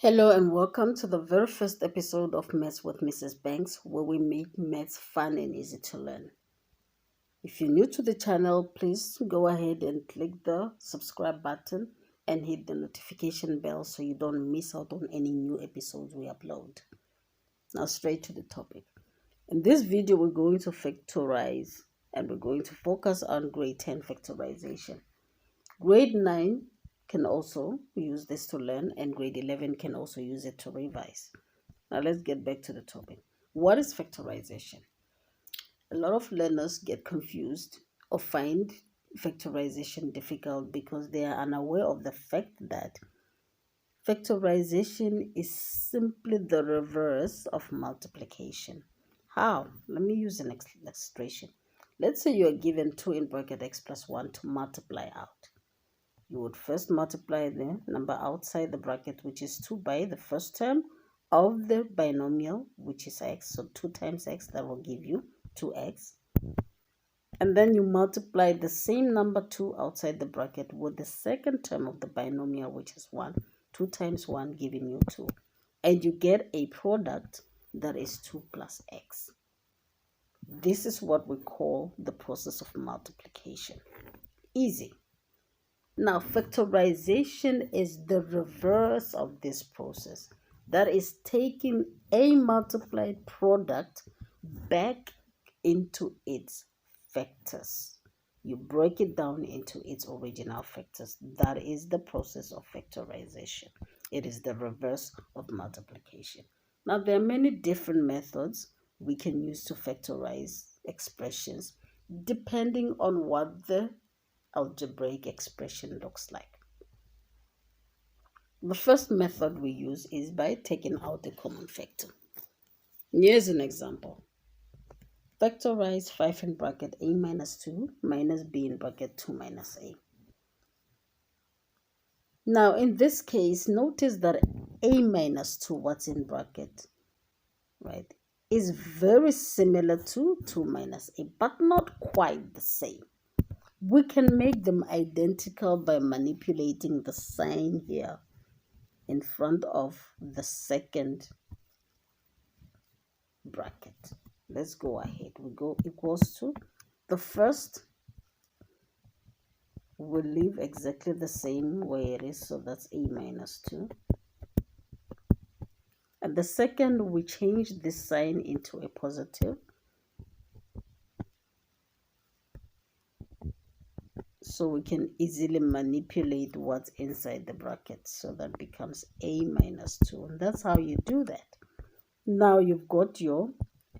Hello and welcome to the very first episode of Maths with Mrs. Banks, where we make maths fun and easy to learn. If you're new to the channel, please go ahead and click the subscribe button and hit the notification bell so you don't miss out on any new episodes we upload. Now straight to the topic. In this video, we're going to factorize and we're going to focus on grade 10 factorization. Grade 9 can also use this to learn, and grade 11 can also use it to revise. Now let's get back to the topic. What is factorization? A lot of learners get confused or find factorization difficult because they are unaware of the fact that factorization is simply the reverse of multiplication. How? Let me use an illustration. Let's say you are given 2 in bracket x plus 1 to multiply out. You would first multiply the number outside the bracket, which is 2, by the first term of the binomial, which is x. So 2 times x, that will give you 2x. And then you multiply the same number 2 outside the bracket with the second term of the binomial, which is 1. 2 times 1 giving you 2. And you get a product that is 2 plus x. This is what we call the process of multiplication. Easy. Now, factorization is the reverse of this process. That is taking a multiplied product back into its factors. You break it down into its original factors. That is the process of factorization. It is the reverse of multiplication. Now, there are many different methods we can use to factorize expressions depending on what the algebraic expression looks like. The first method we use is by taking out a common factor. Here's an example. Factorize 5 in bracket a minus 2 minus b in bracket 2 minus a. Now in this case, notice that a minus 2, what's in bracket, right, is very similar to 2 minus a, but not quite the same. We can make them identical by manipulating the sign here in front of the second bracket. Let's go ahead. We go equals to the first. We'll leave exactly the same way it is, so that's a minus 2. And the second, we change this sign into a positive. So we can easily manipulate what's inside the bracket. So that becomes a minus 2. And that's how you do that. Now you've got your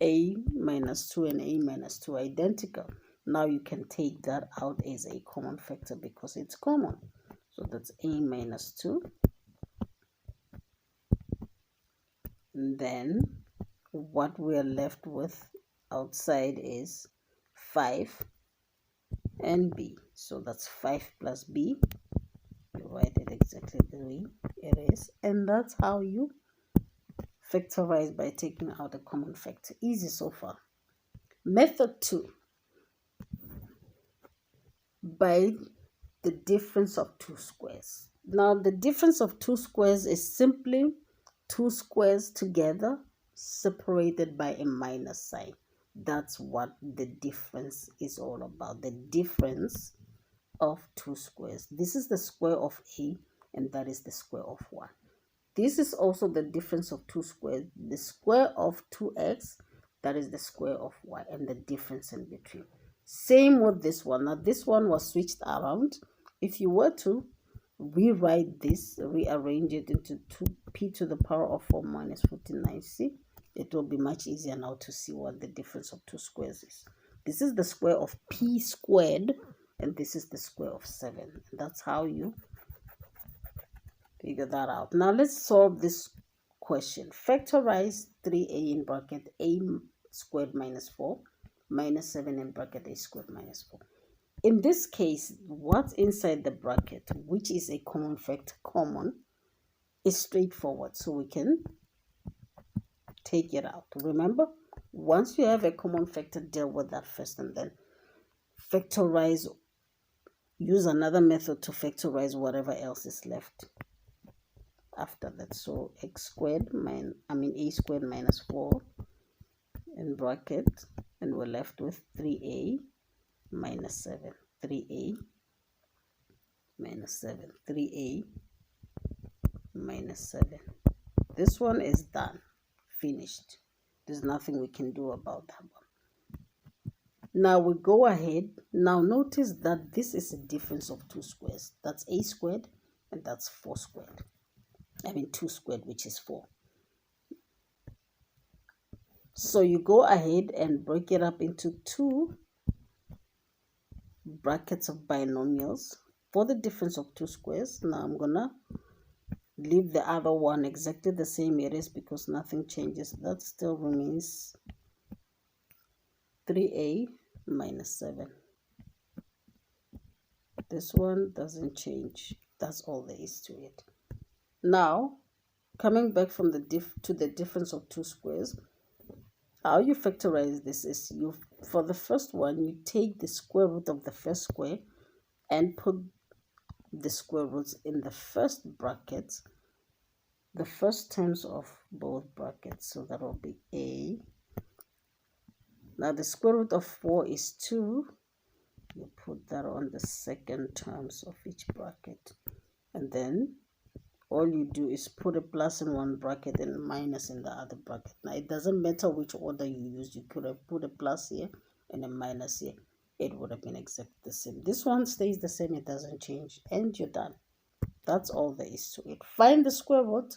a minus 2 and a minus 2 identical. Now you can take that out as a common factor because it's common. So that's a minus 2. And then what we are left with outside is 5 and b. So that's 5 plus b. You write it exactly the way it is. And that's how you factorize, by taking out a common factor. Easy so far. Method 2. By the difference of 2 squares. Now the difference of 2 squares is simply 2 squares together separated by a minus sign. That's what the difference is all about. The difference of 2 squares. This is the square of a and that is the square of 1. This is also the difference of 2 squares. The square of 2x, that is the square of y, and the difference in between. Same with this one. Now this one was switched around. If you were to rewrite this, rearrange it into 2p to the power of 4 minus 49c, it will be much easier now to see what the difference of 2 squares is. This is the square of p squared, and this is the square of 7. That's how you figure that out. Now let's solve this question. Factorize 3a in bracket a squared minus 4 minus 7 in bracket a squared minus 4. In this case, what's inside the bracket, which is a common factor, common, is straightforward. So we can take it out. Remember, once you have a common factor, deal with that first and then factorize. Use another method to factorize whatever else is left after that. So x squared a squared minus 4 in bracket, and we're left with 3a minus 7. 3a minus 7. 3a minus 7. This one is done, finished. There's nothing we can do about that one. Now we go ahead. Now notice that this is a difference of two squares. That's a squared and that's 4 squared. 2 squared, which is 4. So you go ahead and break it up into 2 brackets of binomials for the difference of 2 squares. Now I'm gonna leave the other one exactly the same it is because nothing changes. That still remains 3a minus 7. This one doesn't change. That's all there is to it. Now, coming back from the difference of 2 squares, how you factorize this is for the first one, you take the square root of the first square and put the square roots in the first bracket, the first terms of both brackets. So that will be a. Now the square root of 4 is 2. You put that on the second terms of each bracket. And then all you do is put a plus in one bracket and a minus in the other bracket. Now it doesn't matter which order you use. You could have put a plus here and a minus here. It would have been exactly the same. This one stays the same. It doesn't change. And you're done. That's all there is to it. Find the square root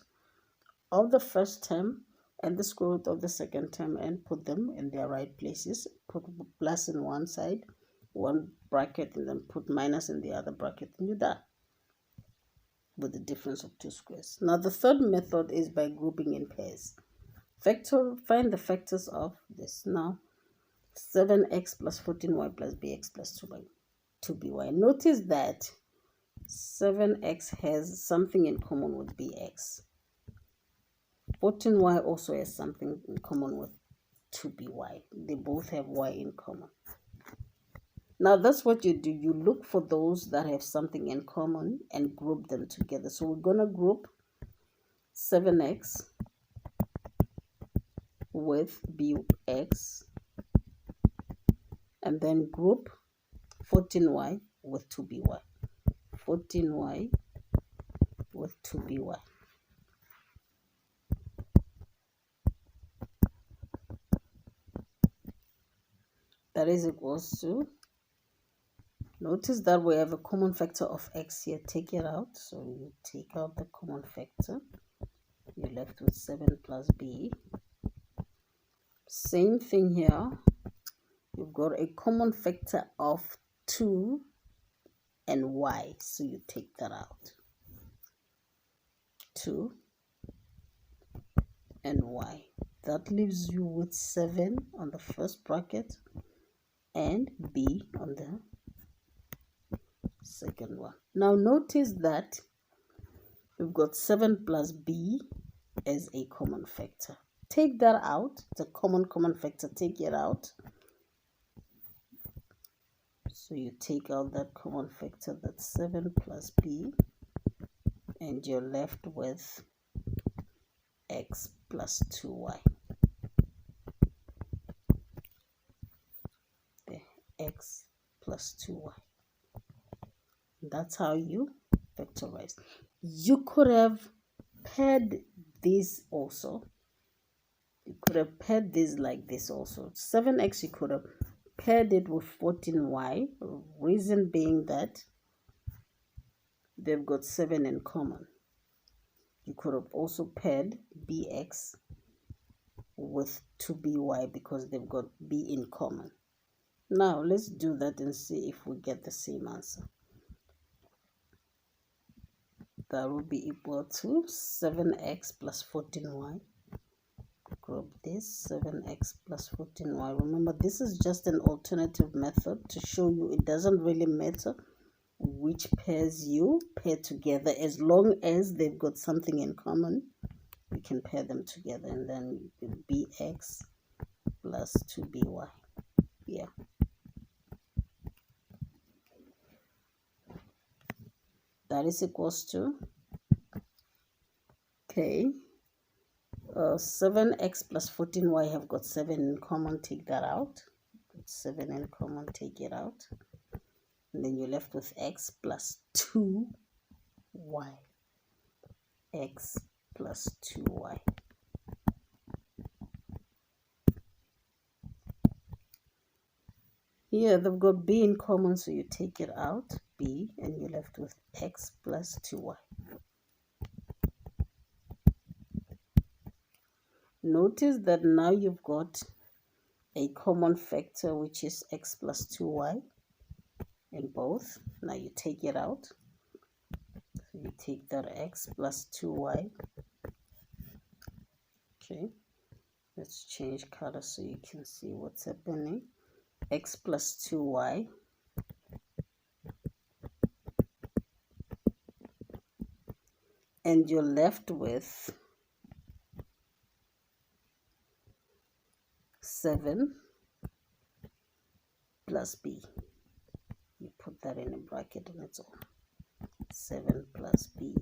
of the first term and the square root of the second term and put them in their right places. Put plus in one side, one bracket, and then put minus in the other bracket, and you're done with the difference of 2 squares. Now the third method is by grouping in pairs. Find the factors of this. Now 7x plus 14y plus bx plus 2by. Notice that 7x has something in common with bx. 14y also has something in common with 2by. They both have y in common. Now that's what you do. You look for those that have something in common and group them together. So we're going to group 7x with bx and then group 14y with 2by. 14y with 2by. That is equals to, notice that we have a common factor of x here. Take it out. So you take out the common factor. You're left with 7 plus b. Same thing here. You've got a common factor of 2 and y. So you take that out. 2 and y. That leaves you with 7 on the first bracket and b on the second one. Now notice that we've got 7 plus b as a common factor. Take that out. It's a common factor. Take it out. So you take out that common factor. That's 7 plus b. And you're left with x plus 2y. There, x plus 2y. That's how you factorize. You could have paired this also. You could have paired this like this also. 7x, you could have paired it with 14y. Reason being that they've got 7 in common. You could have also paired bx with 2by because they've got b in common. Now let's do that and see if we get the same answer. That will be equal to 7x plus 14y. Group this, 7x plus 14y. Remember, this is just an alternative method to show you it doesn't really matter which pairs you pair together. As long as they've got something in common, we can pair them together. And then bx plus 2by. Yeah. That is equals to Okay. 7x plus 14y have got 7 in common. Take that out. 7 in common, take it out. And then you're left with x plus 2y. X plus 2y. Here they've got b in common, so you take it out, b, and you're left with x plus 2y. Notice that now you've got a common factor, which is x plus 2y in both. Now you take it out. So you take that x plus 2y. Okay, let's change color so you can see what's happening. X plus 2y. And you're left with 7 plus b. You put that in a bracket on its own. 7 plus b.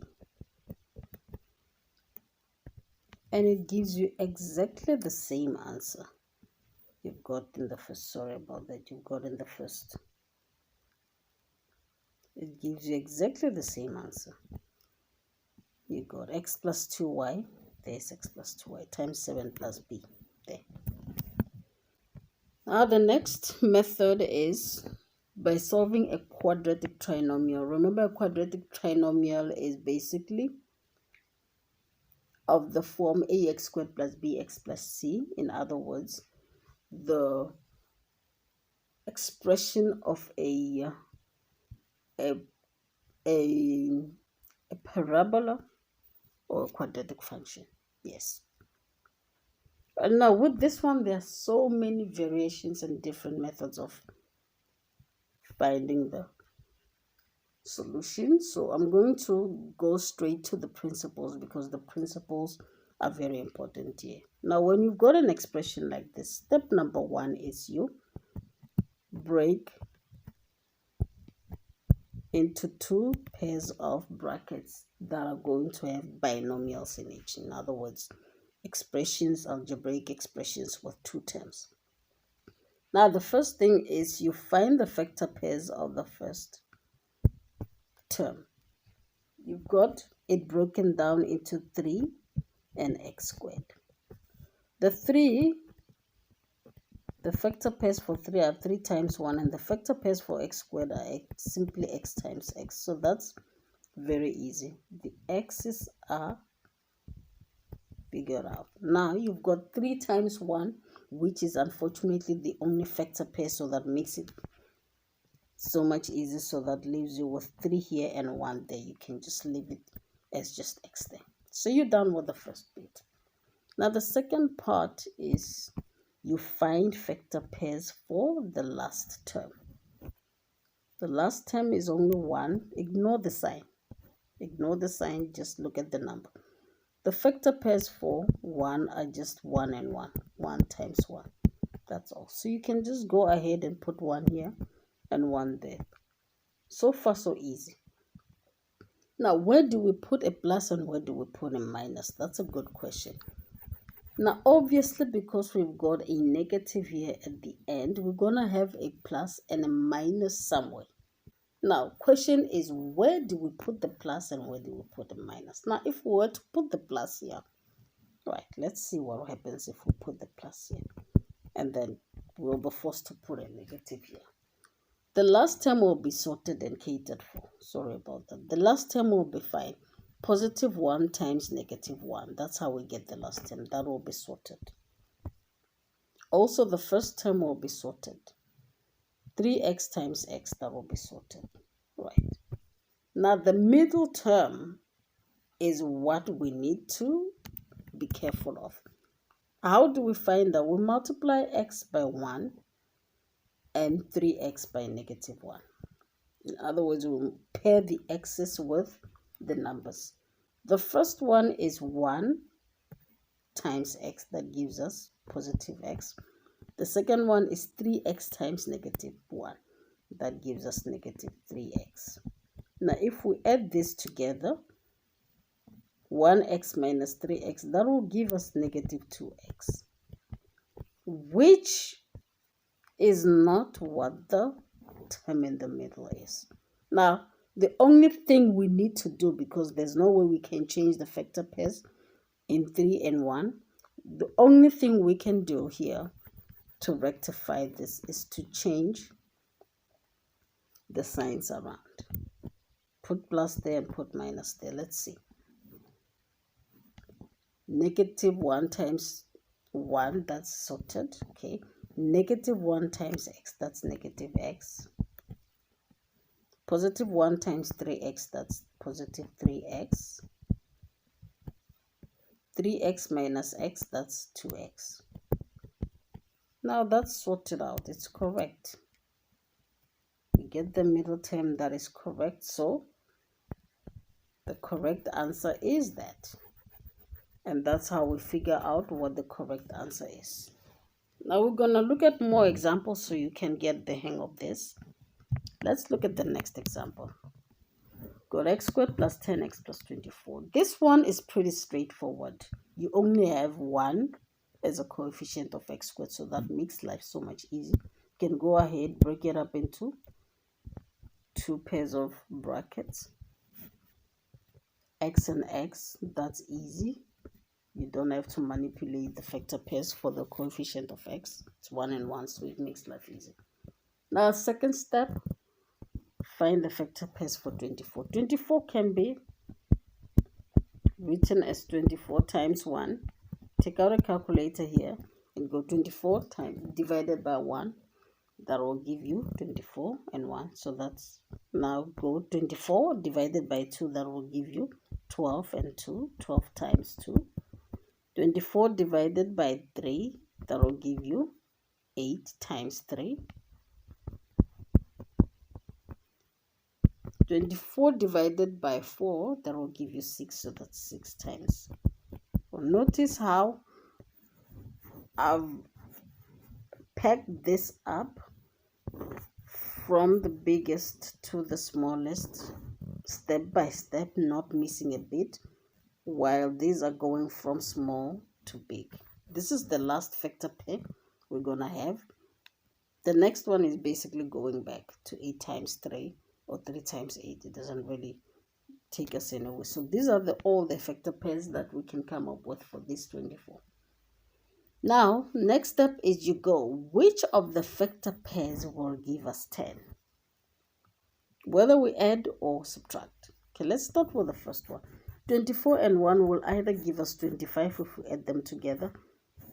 And it gives you exactly the same answer you've got in the first. Sorry about that. You've got in the first. It gives you exactly the same answer. You got x plus 2y. There's x plus 2y times 7 plus b. There. Now the next method is by solving a quadratic trinomial. Remember, a quadratic trinomial is basically of the form ax squared plus bx plus c. In other words, the expression of a parabola or a quadratic function. Yes. And now with this one, there are so many variations and different methods of finding the solution. So I'm going to go straight to the principles because the principles are very important here. Now, when you've got an expression like this, step number 1 is you break into 2 pairs of brackets that are going to have binomials in each. In other words, expressions, algebraic expressions with 2 terms. Now, the first thing is you find the factor pairs of the first term. You've got it broken down into 3 and x squared. The factor pairs for 3 are 3 times 1, and the factor pairs for x squared are simply x times x. So that's very easy. The x's are figured out. Now you've got 3 times 1, which is unfortunately the only factor pair, so that makes it so much easier. So that leaves you with 3 here and 1 there. You can just leave it as just x there. So you're done with the first bit. Now the second part is you find factor pairs for the last term. The last term is only 1. Ignore the sign. Ignore the sign. Just look at the number. The factor pairs for 1 are just 1 and 1. 1 times 1. That's all. So you can just go ahead and put 1 here and 1 there. So far, so easy. Now, where do we put a plus and where do we put a minus? That's a good question. Now, obviously, because we've got a negative here at the end, we're going to have a plus and a minus somewhere. Now, question is, where do we put the plus and where do we put the minus? Now, if we were to put the plus here, right, let's see what happens if we put the plus here. And then we'll be forced to put a negative here. The last term will be sorted and catered for. Sorry about that. The last term will be fine. Positive 1 times negative 1. That's how we get the last term. That will be sorted. Also, the first term will be sorted. 3x times x, that will be sorted. Right. Now, the middle term is what we need to be careful of. How do we find that? We multiply x by 1 and 3x by negative 1. In other words, we pair the x's with the numbers. The first one is 1 times x, that gives us positive x. The second one is 3x times negative 1. That gives us negative 3x. Now, if we add this together, 1x minus 3x, that will give us negative 2x, which is not what the term in the middle is. Now, the only thing we need to do, because there's no way we can change the factor pairs in 3 and 1, the only thing we can do here to rectify this is to change the signs around. Put plus there and put minus there. Let's see. Negative 1 times 1, that's sorted. Okay. Negative 1 times x, that's negative x. Positive 1 times 3x, that's positive 3x. 3x minus x, that's 2x. Now that's sorted out. It's correct. We get the middle term that is correct. So the correct answer is that. And that's how we figure out what the correct answer is. Now we're going to look at more examples so you can get the hang of this. Let's look at the next example. Got x squared plus 10x plus 24. This one is pretty straightforward. You only have 1 as a coefficient of x squared, so that makes life so much easier. You can go ahead, break it up into 2 pairs of brackets. X and x, that's easy. You don't have to manipulate the factor pairs for the coefficient of x. It's 1 and 1, so it makes life easy. Now, second step, find the factor pairs for 24. 24 can be written as 24 times 1. Take out a calculator here and go 24 times divided by 1. That will give you 24 and 1. So that's now go 24 divided by 2. That will give you 12 and 2. 12 times 2. 24 divided by 3. That will give you 8 times 3. 24 divided by 4, that will give you 6, so that's 6 times. Well, notice how I've packed this up from the biggest to the smallest, step by step, not missing a bit, while these are going from small to big. This is the last factor pair we're going to have. The next one is basically going back to 8 times 3. Or 3 times 8, it doesn't really take us anywhere. So these are all the factor pairs that we can come up with for this 24. Now, next step is you go, which of the factor pairs will give us 10? Whether we add or subtract. Okay, let's start with the first one. 24 and 1 will either give us 25 if we add them together,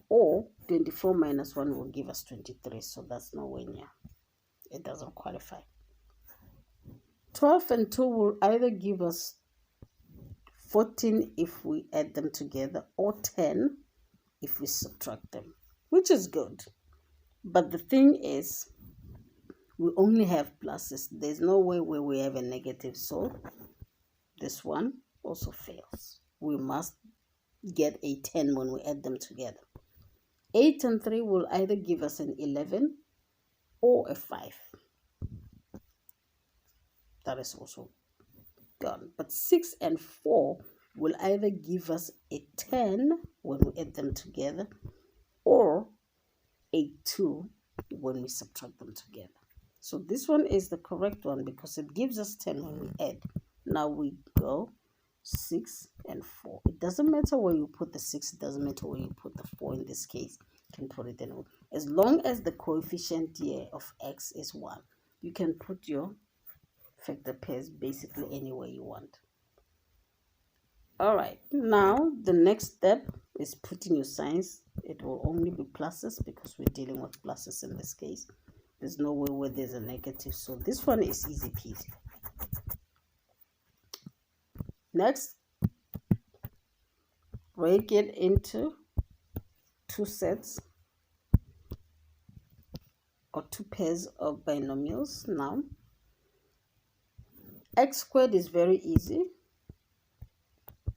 or 24 minus 1 will give us 23. So that's nowhere near. It doesn't qualify. 12 and 2 will either give us 14 if we add them together, or 10 if we subtract them, which is good. But the thing is, we only have pluses. There's no way where we have a negative, so this one also fails. We must get a 10 when we add them together. 8 and 3 will either give us an 11 or a 5. That is also gone. But 6 and 4 will either give us a 10 when we add them together, or a 2 when we subtract them together. So this one is the correct one because it gives us 10 when we add. Now we go 6 and 4. It doesn't matter where you put the 6, it doesn't matter where you put the 4 in this case. You can put it anywhere. As long as the coefficient here of x is 1, you can put your factor pairs basically anywhere you want. Alright, now the next step is putting your signs. It will only be pluses because we're dealing with pluses in this case. There's no way where there's a negative, so this one is easy peasy. Next, break it into 2 sets or 2 pairs of binomials. Now, x squared is very easy.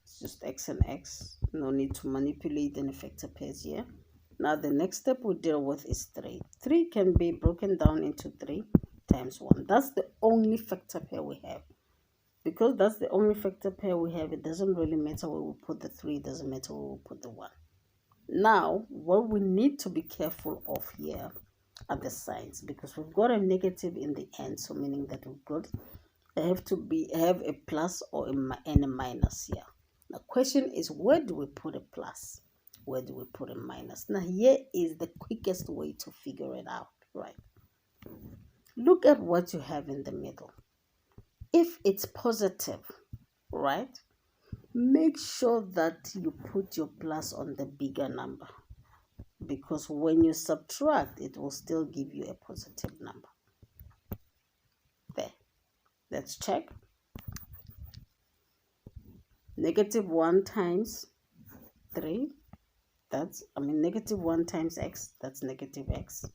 It's just x and x. No need to manipulate any factor pairs here. Now the next step we deal with is 3. 3 can be broken down into 3 times 1. That's the only factor pair we have. Because that's the only factor pair we have, it doesn't really matter where we put the 3, it doesn't matter where we put the 1. Now, what we need to be careful of here are the signs, because we've got a negative in the end, so meaning that we've got have a plus or and a minus here. The question is, where do we put a plus? Where do we put a minus? Now, here is the quickest way to figure it out, right? Look at what you have in the middle. If it's positive, right, make sure that you put your plus on the bigger number, because when you subtract, it will still give you a positive number. There. Let's check. Negative 1 times 3, that's, negative 1 times x, that's negative x.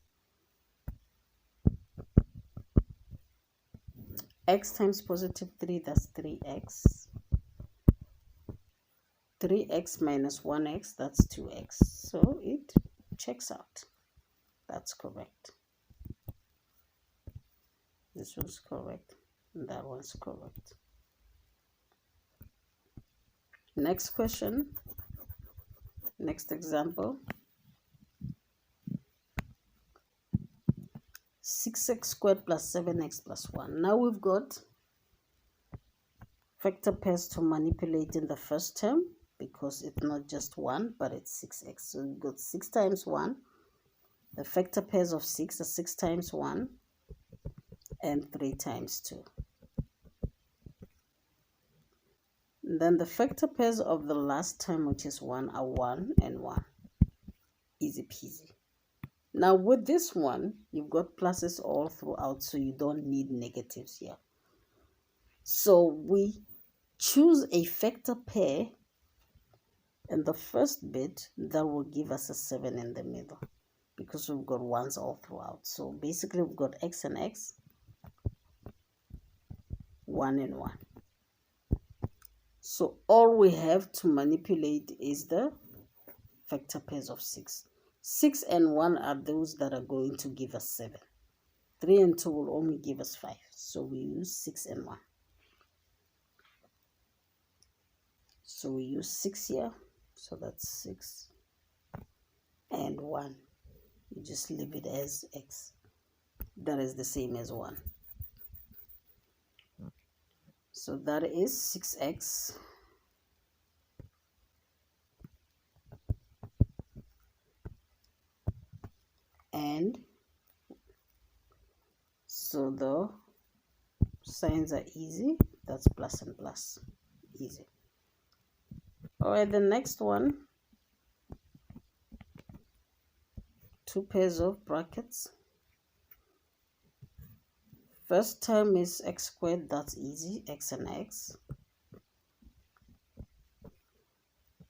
X times positive 3, that's 3x. 3x minus 1x, that's 2x. So it checks out. That's correct. This one's correct. And that one's correct. Next question. Next example. 6x squared plus 7x plus 1. Now we've got factor pairs to manipulate in the first term, because it's not just 1, but it's 6x. So we've got 6 times 1. The factor pairs of 6 are 6 times 1 and 3 times 2. And then the factor pairs of the last term, which is 1, are 1 and 1. Easy peasy. Now with this one, you've got pluses all throughout, so you don't need negatives here. So we choose a factor pair in the first bit that will give us a 7 in the middle, because we've got 1s all throughout. So basically we've got x and x, 1 and 1. So all we have to manipulate is the factor pairs of 6. 6 and 1 are those that are going to give us 7. 3 and 2 will only give us 5. So we use 6 and 1. So we use 6 here. So that's 6 and 1. You just leave it as x. That is the same as 1. So that is 6x and so the signs are easy. That's plus and plus. Easy. All right, the next one. 2 pairs of brackets. First term is x squared, that's easy, x and x.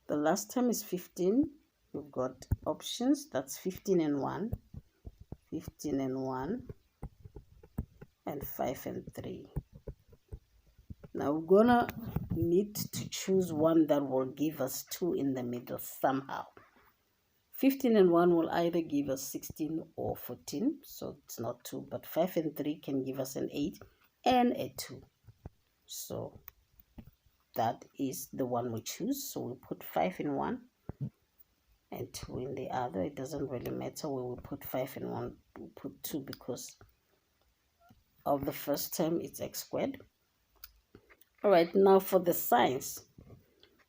The last term is 15. We've got options, that's 15 and 1, 15 and 1, and 5 and 3. Now we're gonna need to choose one that will give us 2 in the middle somehow. 15 and 1 will either give us 16 or 14, so it's not 2, but 5 and 3 can give us an 8 and a 2. So that is the one we choose. So we put 5 in one and 2 in the other. It doesn't really matter where we put 5 in one, we put 2 because of the first term, it's x squared. All right, now for the signs.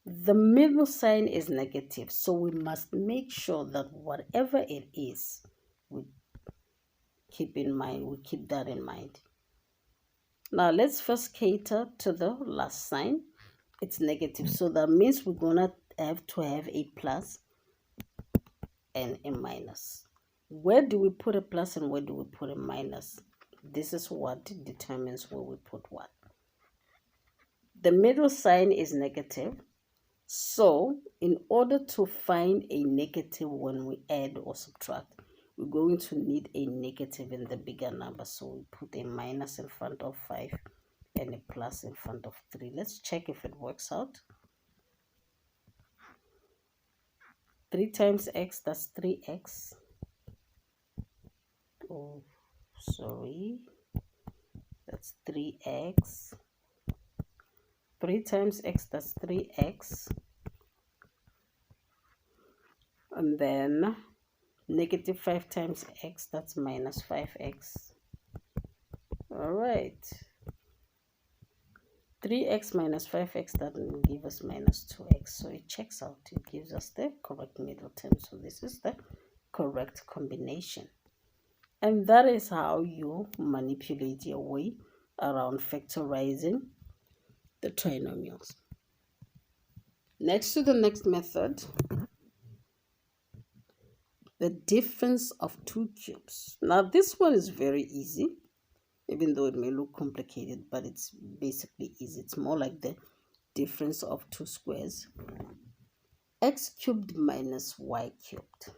The middle sign is negative, so we must make sure that whatever it is, we keep that in mind. Now let's first cater to the last sign. It's negative, so that means we're gonna have to have a plus and a minus. Where do we put a plus and where do we put a minus? This is what determines where we put what. The middle sign is negative. So, in order to find a negative when we add or subtract, we're going to need a negative in the bigger number. So, we put a minus in front of 5 and a plus in front of 3. Let's check if it works out. 3 times x, that's 3x. Oh, sorry. That's 3x 3 times x, that's 3x. And then negative 5 times x, that's minus 5x. All right. 3x minus 5x, that will give us minus 2x. So it checks out. It gives us the correct middle term. So this is the correct combination. And that is how you manipulate your way around factorizing the trinomials. Next to the next method, the difference of two cubes. Now this one is very easy, even though it may look complicated, but it's basically easy. It's more like the difference of two squares. X cubed minus y cubed.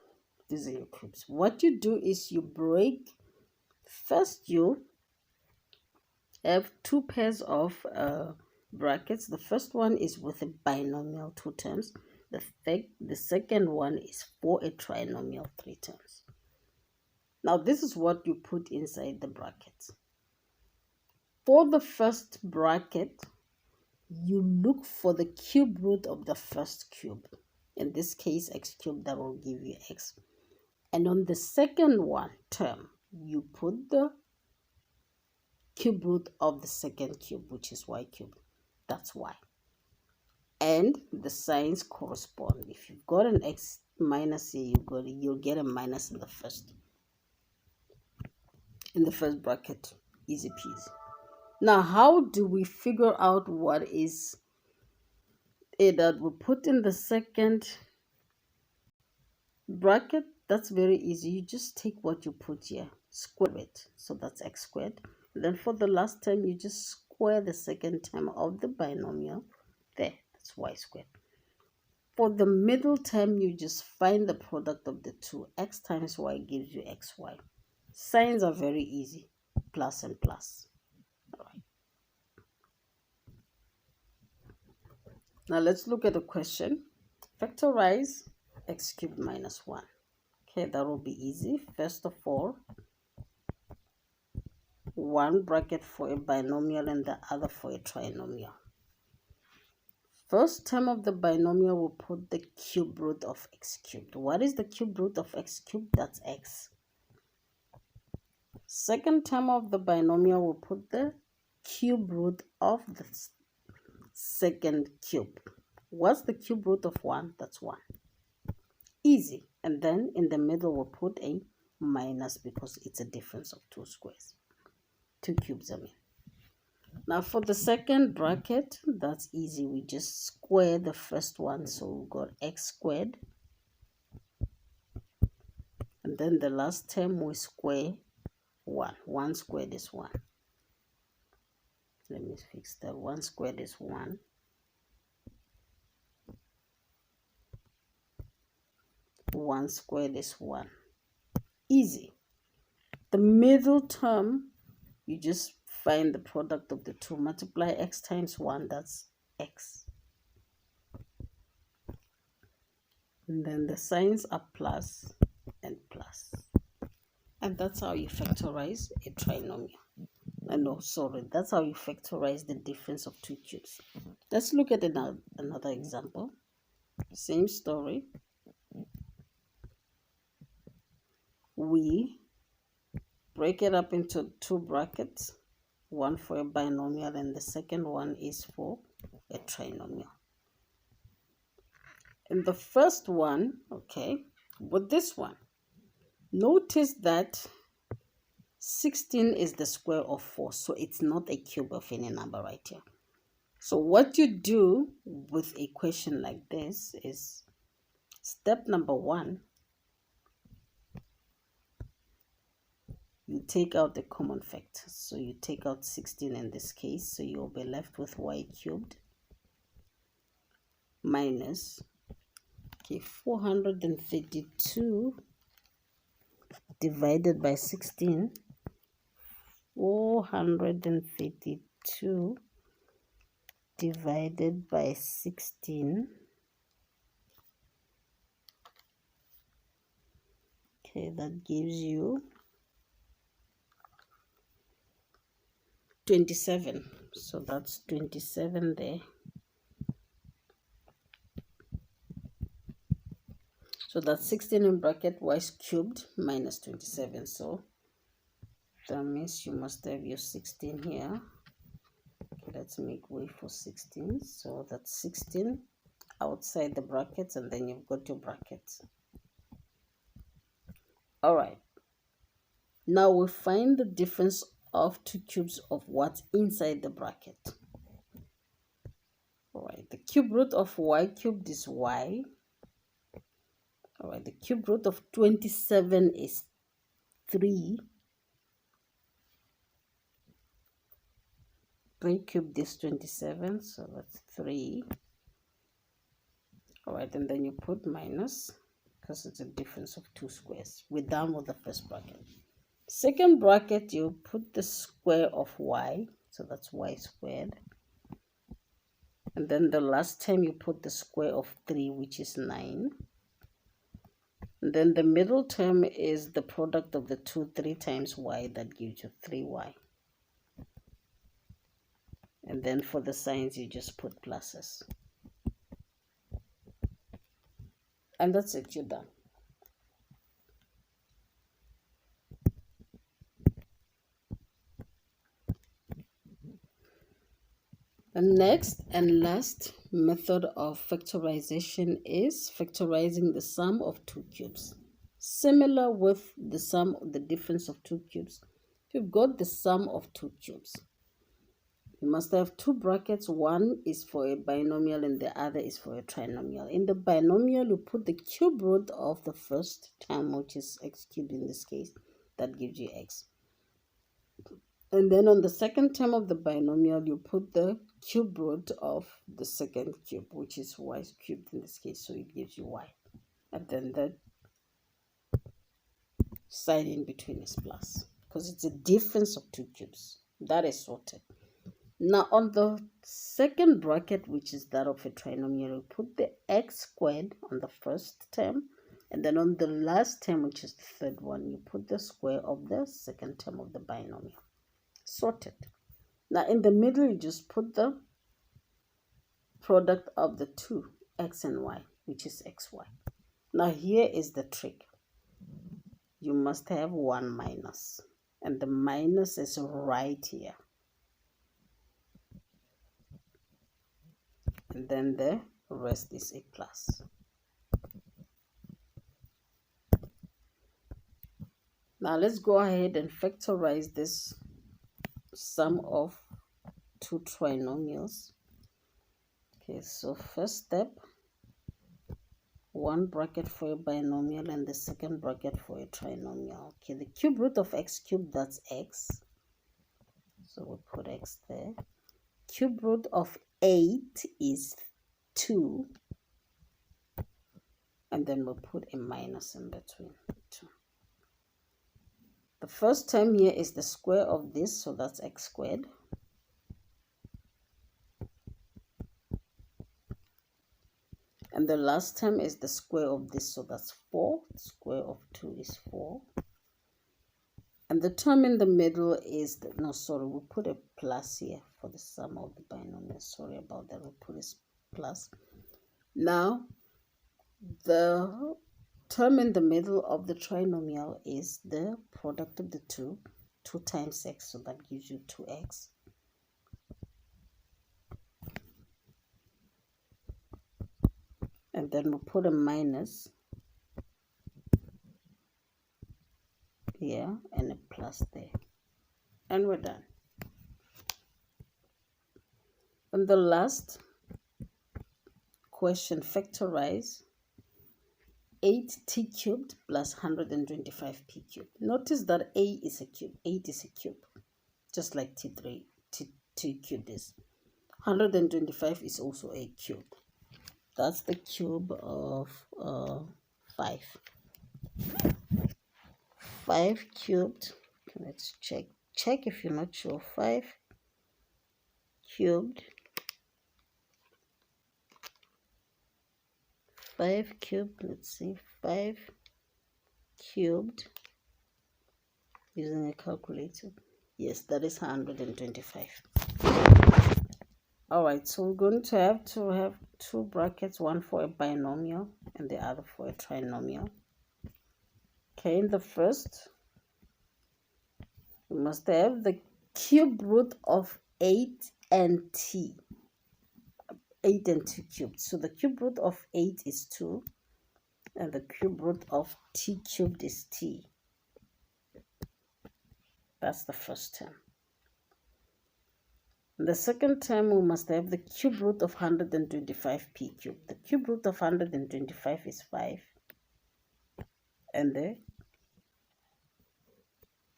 These are your cubes. What you do is you break, first you have two pairs of brackets. The first one is with a binomial, 2 terms. The second one is for a trinomial, 3 terms. Now this is what you put inside the brackets. For the first bracket, you look for the cube root of the first cube. In this case, x cubed, that will give you x. And on the second one term, you put the cube root of the second cube, which is y cubed. That's y. And the signs correspond. If you've got an x minus here, you'll get a minus in the first bracket. Easy peasy. Now, how do we figure out what is it that we put in the second bracket? That's very easy. You just take what you put here, square it. So that's x squared. And then for the last term, you just square the second term of the binomial. There, that's y squared. For the middle term, you just find the product of the two. X times y gives you xy. Signs are very easy, plus and plus. All right. Now let's look at the question. Factorize x cubed minus 1. Okay, that will be easy. First of all, one bracket for a binomial and the other for a trinomial. First term of the binomial, will put the cube root of x cubed. What is the cube root of x cubed? That's x. Second term of the binomial, will put the cube root of the second cube. What's the cube root of 1? That's 1. Easy. And then in the middle, we'll put a minus because it's a difference of two squares. Two cubes, I mean. Now for the second bracket, that's easy. We just square the first one. So we've got x squared. And then the last term, we square 1. 1 squared is 1. Let me fix that. 1 squared is 1. 1 squared is 1. Easy. The middle term, you just find the product of the two. Multiply x times 1, that's x. And then the signs are plus and plus. And that's how you factorize a trinomial. That's how you factorize the difference of two cubes. Let's look at another example. Same story. We break it up into two brackets, one for a binomial and the second one is for a trinomial. In the first one, okay, with this one, notice that 16 is the square of 4, so it's not a cube of any number right here. So what you do with a question like this is, step number 1, you take out the common factor. So you take out 16 in this case, so you'll be left with y cubed minus 432 divided by 16. 432 divided by 16. Okay, that gives you 27. So that's 27 there. So that's 16 in bracket y cubed minus 27. So that means you must have your 16 here. Okay, let's make way for 16. So that's 16 outside the brackets, and then you've got your brackets. All right. Now we find the difference of 2 cubes of what's inside the bracket. All right. The cube root of y cubed is y. All right. The cube root of 27 is 3. 3 cubed is 27, so that's 3. All right, and then you put minus, because it's a difference of 2 squares. We're done with the first bracket. Second bracket, you put the square of y, so that's y squared. And then the last time you put the square of 3, which is 9. And then the middle term is the product of the 2, 3 times y, that gives you 3y. And then for the signs, you just put pluses. And that's it, you're done. The next and last method of factorization is factorizing the sum of 2 cubes. Similar with the difference of 2 cubes, you've got the sum of 2 cubes. You must have 2 brackets. One is for a binomial and the other is for a trinomial. In the binomial, you put the cube root of the first term, which is x cubed in this case. That gives you x. And then on the second term of the binomial, you put the cube root of the second cube, which is y cubed in this case, so it gives you y. And then the side in between is plus, because it's a difference of 2 cubes. That is sorted. Now on the second bracket, which is that of a trinomial, you put the x squared on the first term, and then on the last term, which is the third one, you put the square of the second term of the binomial. Sorted. Now in the middle, you just put the product of the 2, x and y, which is xy. Now here is the trick. You must have 1 minus, and the minus is right here. And then the rest is a plus. Now let's go ahead and factorize this sum of 2 trinomials. Okay, so first step, 1 bracket for a binomial and the second bracket for a trinomial. Okay, the cube root of x cubed, that's x. So we'll put x there. Cube root of 8 is 2. And then we'll put a minus in between 2. The first term here is the square of this, so that's x squared. And the last term is the square of this, so that's 4. The square of 2 is 4. And the term in the middle is, we'll put a plus here for the sum of the binomial. Sorry about that, we'll put a plus. Now, the term in the middle of the trinomial is the product of the 2 times x, so that gives you 2x. And then we'll put a minus here and a plus there. And we're done. And the last question, factorize 8t cubed plus 125p cubed. Notice that a is a cube. 8 is a cube, just like t3, t cubed is. 125 is also a cube. That's the cube of 5. 5 cubed. Let's check if you're not sure. 5 cubed. 5 cubed. Let's see. 5 cubed. Using a calculator. Yes, that is 125. All right, so we're going to have two brackets, one for a binomial and the other for a trinomial. Okay, in the first, we must have the cube root of 8 and t. 8 and 2 cubed. So the cube root of 8 is 2, and the cube root of t cubed is t. That's the first term. The second term, we must have the cube root of 125p cubed. The cube root of 125 is 5. And the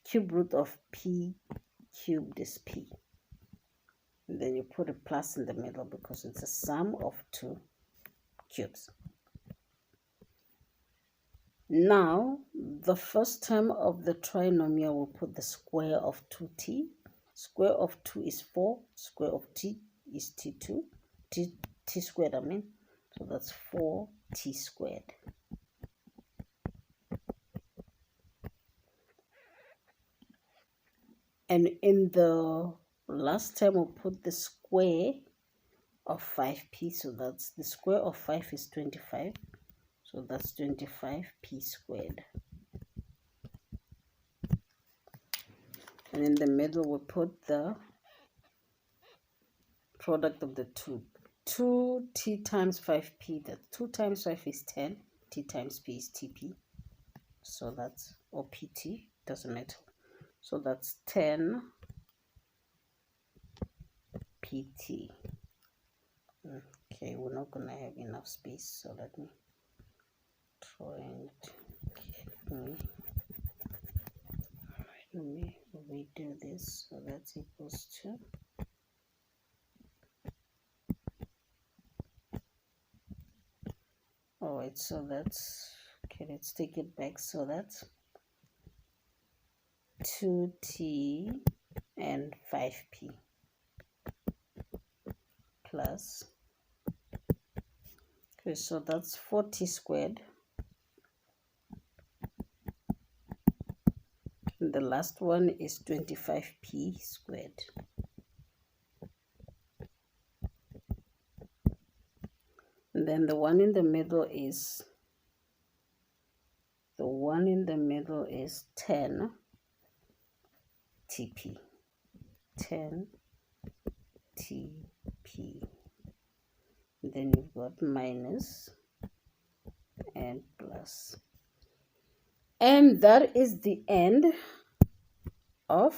cube root of p cubed is p. And then you put a plus in the middle because it's a sum of two cubes. Now, the first term of the trinomial, we'll put the square of 2t. Square of 2 is 4. Square of t is t2. T squared, I mean. So that's 4t squared. And in the last term, we'll put the square of 5p. So that's the square of 5 is 25. So that's 25p squared. And in the middle, we put the product of the two. 2t times 5p, that 2 times 5 is 10, t times p is tp. So that's, or pt, doesn't matter. So that's 10 pt. Okay, we're not going to have enough space, so let me try and let me redo this. So that's equals to all right, so that's okay, let's take it back. So that's 2t and 5p plus, okay, so that's 4t squared, and the last one is 25p squared. And then the one in the middle is 10 tp. 10 tp. And then you've got minus and plus. And that is the end of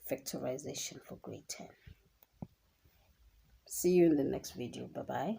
factorization for grade 10. See you in the next video. Bye-bye.